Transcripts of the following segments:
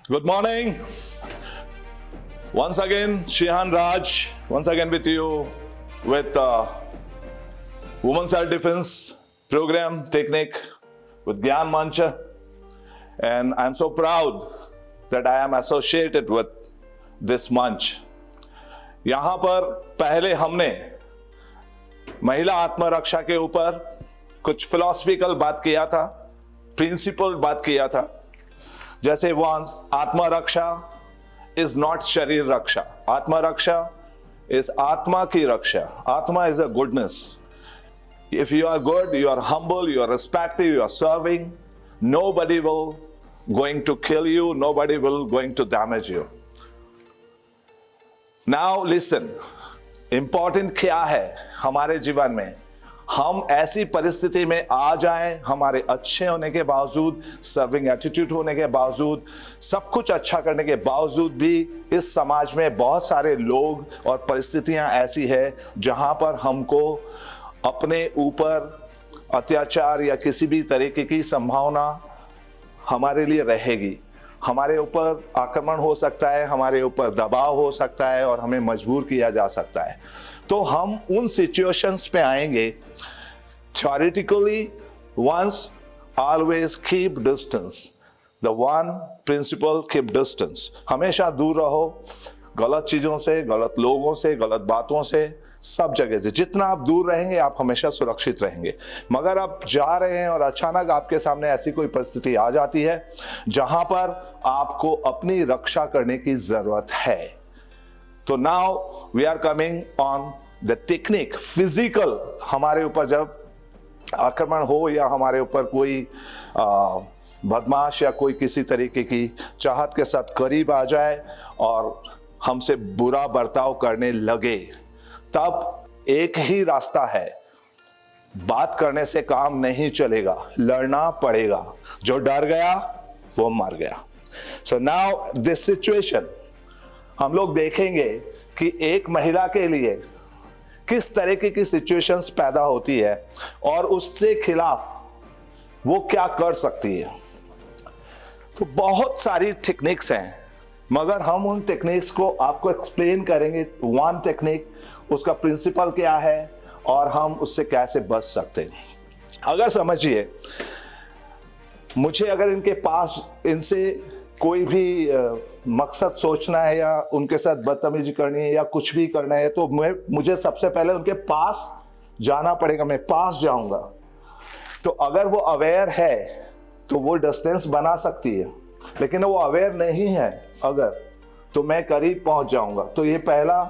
Good morning. Once again, Shihan Raj, once again with you with Women's Self Defense Program Technique with Gyan Mancha. And I'm so proud that I am associated with this मंच. यहाँ पर पहले हमने महिला आत्मरक्षा के ऊपर कुछ फिलोसफिकल बात किया था, प्रिंसिपल बात किया था. जैसे वंस आत्मरक्षा इज नॉट शरीर रक्षा. आत्मरक्षा इज आत्मा की रक्षा. आत्मा is a goodness. If you are good, you are humble, you are respective, you are serving, nobody will going to kill you, nobody will going to damage you. Now listen, important क्या है हमारे जीवन में? हम ऐसी परिस्थिति में आ जाएं, हमारे अच्छे होने के बावजूद, सर्विंग एटीट्यूड होने के बावजूद, सब कुछ अच्छा करने के बावजूद भी इस समाज में बहुत सारे लोग और परिस्थितियां ऐसी है जहां पर हमको अपने ऊपर अत्याचार या किसी भी तरीके की संभावना हमारे लिए रहेगी. हमारे ऊपर आक्रमण हो सकता है, हमारे ऊपर दबाव हो सकता है और हमें मजबूर किया जा सकता है. तो हम उन सिचुएशंस पे आएंगे. Theoretically once always keep distance. The one principle, keep distance. हमेशा दूर रहो गलत चीज़ों से, गलत लोगों से, गलत बातों से, सब जगह से. जितना आप दूर रहेंगे आप हमेशा सुरक्षित रहेंगे. मगर आप जा रहे हैं और अचानक आपके सामने ऐसी कोई परिस्थिति आ जाती है जहां पर आपको अपनी रक्षा करने की जरूरत है. तो now we are coming on the technique. Physical हमारे ऊपर जब आक्रमण हो या हमारे ऊपर कोई बदमाश या कोई किसी तरीके की चाहत के साथ करीब आ जाए और हमसे बुरा बर्ताव करने लगे, तब एक ही रास्ता है. बात करने से काम नहीं चलेगा, लड़ना पड़ेगा. जो डर गया वो मर गया. सो नाउ दिस सिचुएशन हम लोग देखेंगे कि एक महिला के लिए किस तरीके की सिचुएशंस पैदा होती है और उससे खिलाफ वो क्या कर सकती है. तो बहुत सारी टेक्निक्स हैं, मगर हम उन टेक्निक्स को आपको एक्सप्लेन करेंगे. वन टेक्निक, उसका प्रिंसिपल क्या है और हम उससे कैसे बच सकते हैं. अगर समझिए, मुझे अगर इनके पास इनसे कोई भी मकसद सोचना है या उनके साथ बदतमीजी करनी है या कुछ भी करना है, तो मुझे सबसे पहले उनके पास जाना पड़ेगा. मैं पास जाऊंगा तो अगर वो अवेयर है तो वो डिस्टेंस बना सकती है, लेकिन वो अवेयर नहीं है अगर, तो मैं करीब पहुंच जाऊंगा. तो ये पहला,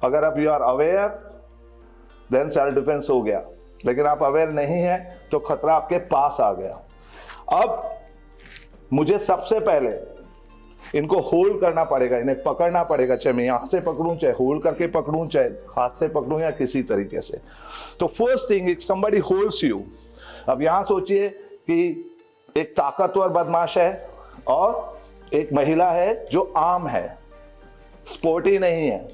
अगर आप you are aware then self defence हो गया, लेकिन आप अवेयर नहीं है तो खतरा आपके पास आ गया. अब मुझे सबसे पहले इनको होल्ड करना पड़ेगा, इन्हें पकड़ना पड़ेगा. चाहे मैं यहां से पकड़ूं, चाहे होल्ड करके पकड़ूं, चाहे हाथ से पकड़ूं या किसी तरीके से. तो first thing, if somebody holds you. अब यहां सोचिए कि एक ताकतवर बदमाश है और एक महिला है जो आम है, स्पोर्टी नहीं है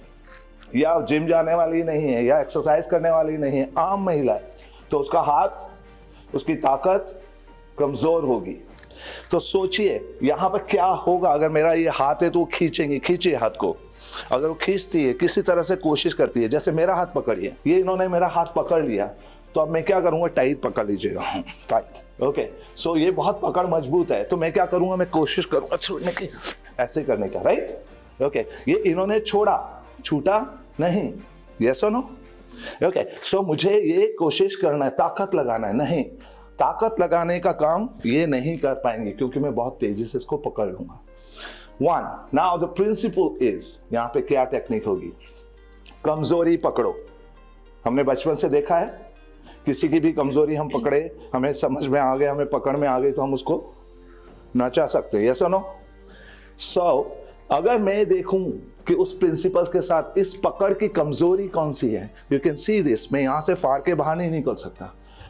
या जिम जाने वाली नहीं है या एक्सरसाइज करने वाली नहीं है, आम महिला है. तो उसका हाथ, उसकी ताकत कमजोर होगी. तो सोचिए यहां पर क्या होगा. अगर मेरा ये हाथ है तो वो खींचेंगे, खींचिए हाथ को. अगर वो खींचती है, किसी तरह से कोशिश करती है, जैसे मेरा हाथ पकड़िए, ये इन्होंने मेरा हाथ पकड़ लिया, तो अब मैं क्या करूंगा, टाइट पकड़ लीजिएगा, टाइट. ओके, सो ये बहुत पकड़ मजबूत है, तो मैं क्या करूंगा, मैं कोशिश करूंगा छोड़ने की, ऐसे करने का. Right, okay. ये इन्होंने छोड़ा, छूटा नहीं. यस और नो? ओके. सो मुझे ये कोशिश करना है, ताकत लगाना है. नहीं, ताकत लगाने का काम ये नहीं कर पाएंगे क्योंकि मैं बहुत तेजी से इसको पकड़ लूंगा. One, now the principle is, यहां पे क्या टेक्निक होगी, कमजोरी पकड़ो. हमने बचपन से देखा है, किसी की भी कमजोरी हम पकड़े, हमें समझ में आ गया, हमें पकड़ में आ गई, तो हम उसको नचा सकते हैं. यस और नो? सो अगर मैं देखूं कि उस प्रिंसिपल के साथ इस पकड़ की कमजोरी कौन सी है, यू कैन सी दिस. मैं यहां से फाड़ के बाहर नहीं निकल सकता,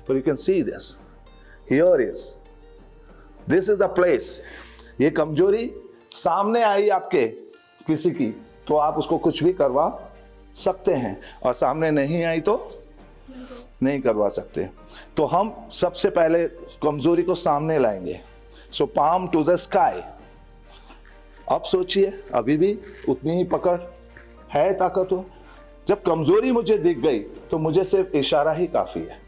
पर you can see this. Here is, this is the place. ये कमजोरी सामने आई आपके किसी की, तो आप उसको कुछ भी करवा सकते हैं, और सामने नहीं आई तो नहीं करवा सकते. तो हम सबसे पहले कमजोरी को सामने लाएंगे. सो पाम टू द स्काई. अब सोचिए, अभी भी उतनी ही पकड़ है, ताकत हो। जब कमजोरी मुझे दिख गई तो मुझे सिर्फ इशारा ही काफी है।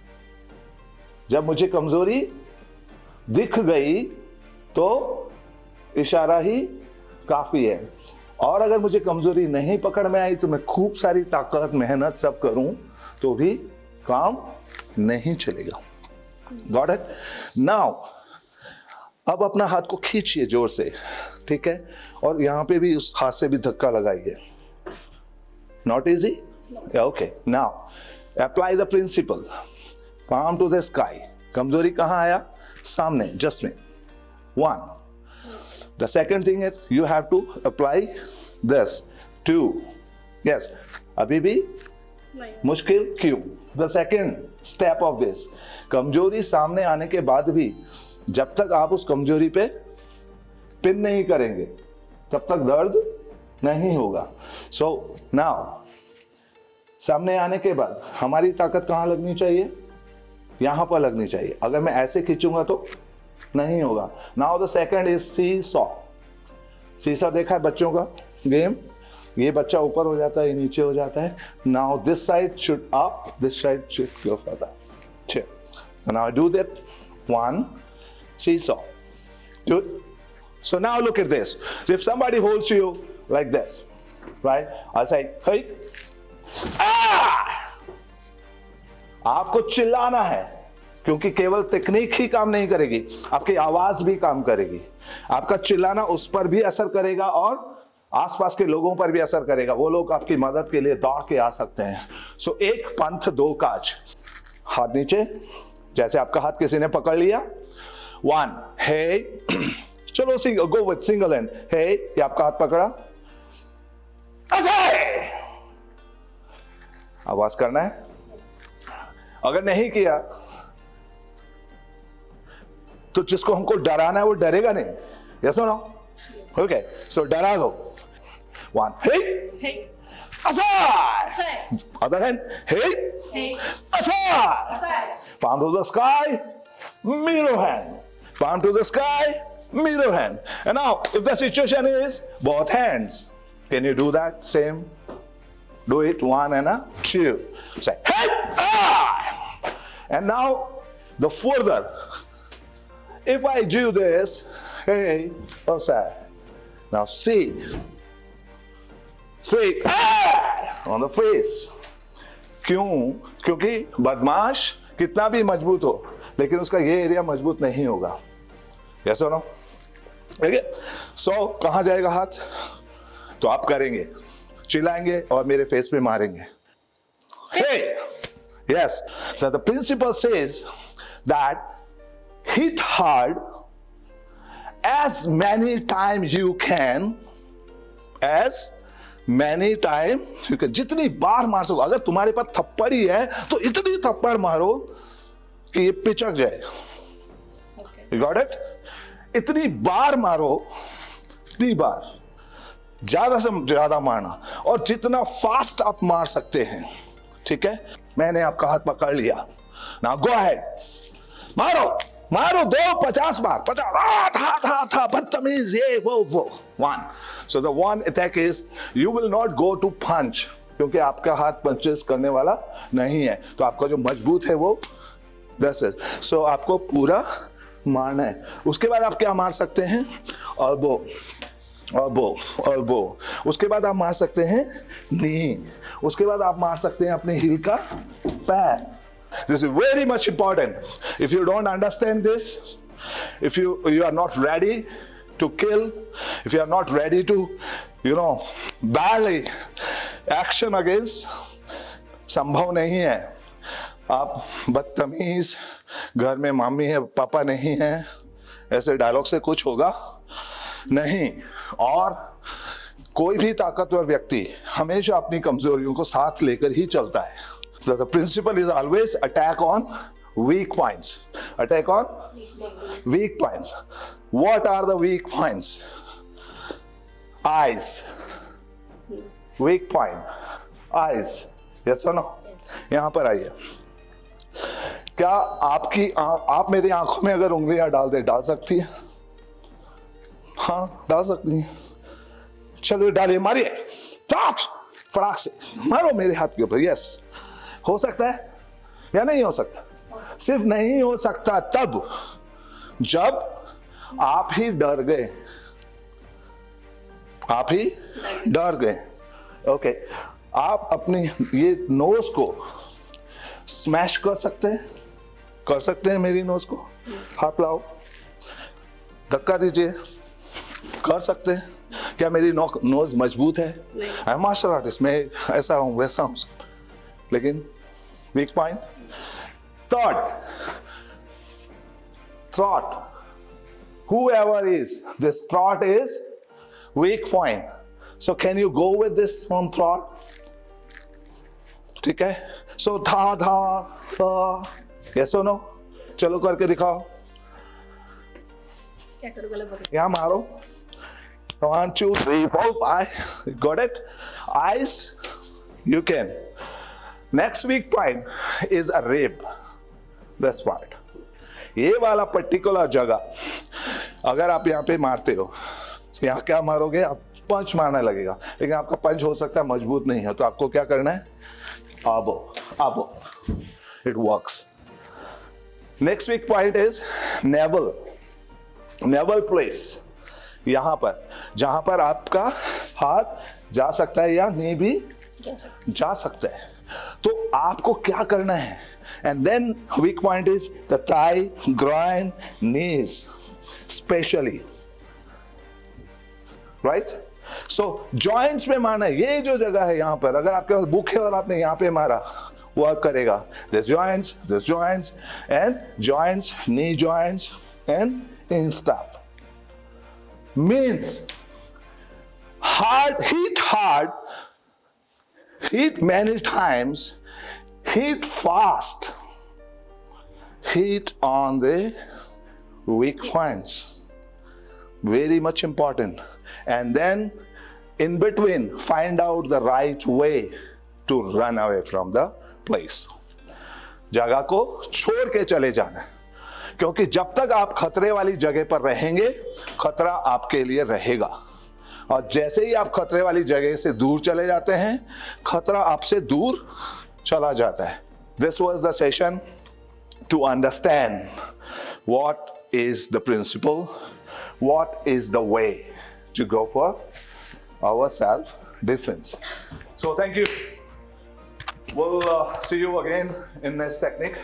जब मुझे कमजोरी दिख गई तो इशारा ही काफी है। और अगर मुझे कमजोरी नहीं पकड़ में आई तो मैं खूब सारी ताकत, मेहनत सब करूं तो भी काम नहीं चलेगा। Got it? नाउ अब अपना हाथ को खींचिए जोर से, ठीक है, और यहां पे भी उस हाथ से भी धक्का लगाइए। Not easy? Okay, now apply the principle, palm to the sky. कमजोरी कहां आया? सामने, जस्ट में। 1. The second thing is you have to apply this. 2. Yes, अभी भी मुश्किल क्यों? The second step of this, कमजोरी सामने आने के बाद भी जब तक आप उस कमजोरी पे पिन नहीं करेंगे तब तक दर्द नहीं होगा। So now सामने आने के बाद हमारी ताकत कहां लगनी चाहिए? यहां पर लगनी चाहिए। अगर मैं ऐसे खींचूंगा तो नहीं होगा। Now the second is seesaw. सीसा देखा है बच्चों का गेम? ये बच्चा ऊपर हो जाता है, ये नीचे हो जाता है। Now this side should up, this side should go further. ठीक, now do that. 1 seesaw. Good. So now look at this. So if somebody holds you like this, right? I'll say, hey, ah! आपको चिल्लाना है, क्योंकि केवल तकनीक ही काम नहीं करेगी, आपकी आवाज भी काम करेगी। आपका चिल्लाना उस पर भी असर करेगा और आसपास के लोगों पर भी असर करेगा। वो लोग आपकी मदद के लिए दौड़ के आ सकते हैं। सो एक पंथ दो काज। हाथ नीचे, जैसे आपका हाथ किसी ने पकड़ लिया। 1, हे, चलो single, go with single hand. Hey, ये आपका हाथ पकड़ा, ऐसे आवाज करना है। अगर नहीं किया तो जिसको हमको डराना है वो डरेगा नहीं। यस और नो? ओके, सो डरा दो। 1, हे, aside. Other hand, hey, aside. Palm to the sky, mirror hand. Palm to the sky, mirror hand. And now, if the situation is both hands, can you do that same? Do it 1 and 2. Say, hey, ah! And now, the further, if I do this, hey, aside. Now see, ah! On the face. क्यों? क्योंकि बदमाश कितना भी मजबूत हो, लेकिन उसका ये एरिया मजबूत नहीं होगा। यस और नो? देखिए, सो कहां जाएगा हाथ? तो आप करेंगे, चिल्लाएंगे और मेरे फेस पे मारेंगे। Hey! Yes. So the principle says that hit hard as many times you can, as many time you can. जितनी बार मार सको। अगर तुम्हारे पास थप्पड़ ही है तो इतनी थप्पड़ मारो कि ये पिचक जाए। You got it? इतनी बार मारो, इतनी बार, ज्यादा से ज्यादा मारना, और जितना फास्ट आप मार सकते हैं। ठीक है, मैंने आपका हाथ पकड़ लिया। Now go ahead, मारो मारो, 50 बार, 50, बदतमीज, ये वो। 1. So the one attack is you will not go to punch, क्योंकि आपका हाथ पंचेस करने वाला नहीं है। तो आपका जो मजबूत है वो 10 है। सो आपको पूरा मारना है। उसके बाद आप क्या मार सकते हैं? Elbow, elbow, elbow. उसके बाद आप मार सकते हैं नी। उसके बाद आप मार सकते हैं अपने हील का पैर। This is very much important. If you don't understand this, if you are not ready to kill, if you are not ready to, badly action against, संभव नहीं है। आप बदतमीज, घर में मम्मी है पापा नहीं है, ऐसे डायलॉग से कुछ होगा नहीं। और कोई भी ताकतवर व्यक्ति हमेशा अपनी कमजोरियों को साथ लेकर ही चलता है। So the principle is always attack on weak points. Attack on weak points. What are the weak points? Eyes. Weak point. Eyes. Yes or no? यहां पर आइए। क्या आप मेरी आंखों में अगर उंगलियां डाल सकती है? हाँ, डाल सकती हैं। चलो डालिए, मारिए, फटाक से मारो मेरे हाथ के ऊपर। यस, हो सकता है या नहीं हो सकता? सिर्फ नहीं हो सकता तब जब आप ही डर गए, आप ही डर गए। ओके, आप अपनी ये नोज को स्मैश कर सकते हैं, कर सकते हैं मेरी नोज को, हाथ लाओ, धक्का दीजिए, कर सकते हैं क्या? मेरी नोज मजबूत है? आई एम मार्शल आर्टिस्ट, मैं ऐसा हूं वैसा हूं, लेकिन weak point. thought, whoever is, this thought is weak point. So can you go with this one thought? ठीक है, so था yes or no? चलो करके दिखाओ, क्या करूँगा? यहाँ मारो, 1 2 3 4 5, got it? Eyes, you can. Next weak point is a rib, this part. ये वाला पर्टिकुलर जगह अगर आप यहाँ पे मारते हो, यहाँ क्या मारोगे आप? पंच मारने लगेगा, लेकिन आपका पंच हो सकता है मजबूत नहीं है, तो आपको क्या करना है? आबो, it works. Next week point is naval place, यहां पर जहां पर आपका हाथ जा सकता है या नहीं भी जा सकता है, तो आपको क्या करना है? And then weak point is the thigh, groin, knees specially, right? So joints में मारना है, ये जो जगह है यहां पर, अगर आपके पास बुक है और आपने यहां पे मारा, वर्क करेगा। This joints and joints, knee joints and instep means hard, hit many times, hit fast, hit on the weak points, very much important. And then in between find out the right way to run away from the place. जगह को छोड़ के चले जाना, क्योंकि जब तक आप खतरे वाली जगह पर रहेंगे, खतरा आपके लिए रहेगा, और जैसे ही आप खतरे वाली जगह से दूर चले जाते हैं, खतरा आपसे दूर चला जाता है। This was the session to understand what is the principle, what is the way to go for our self-defense. So thank you. We'll see you again in next technique.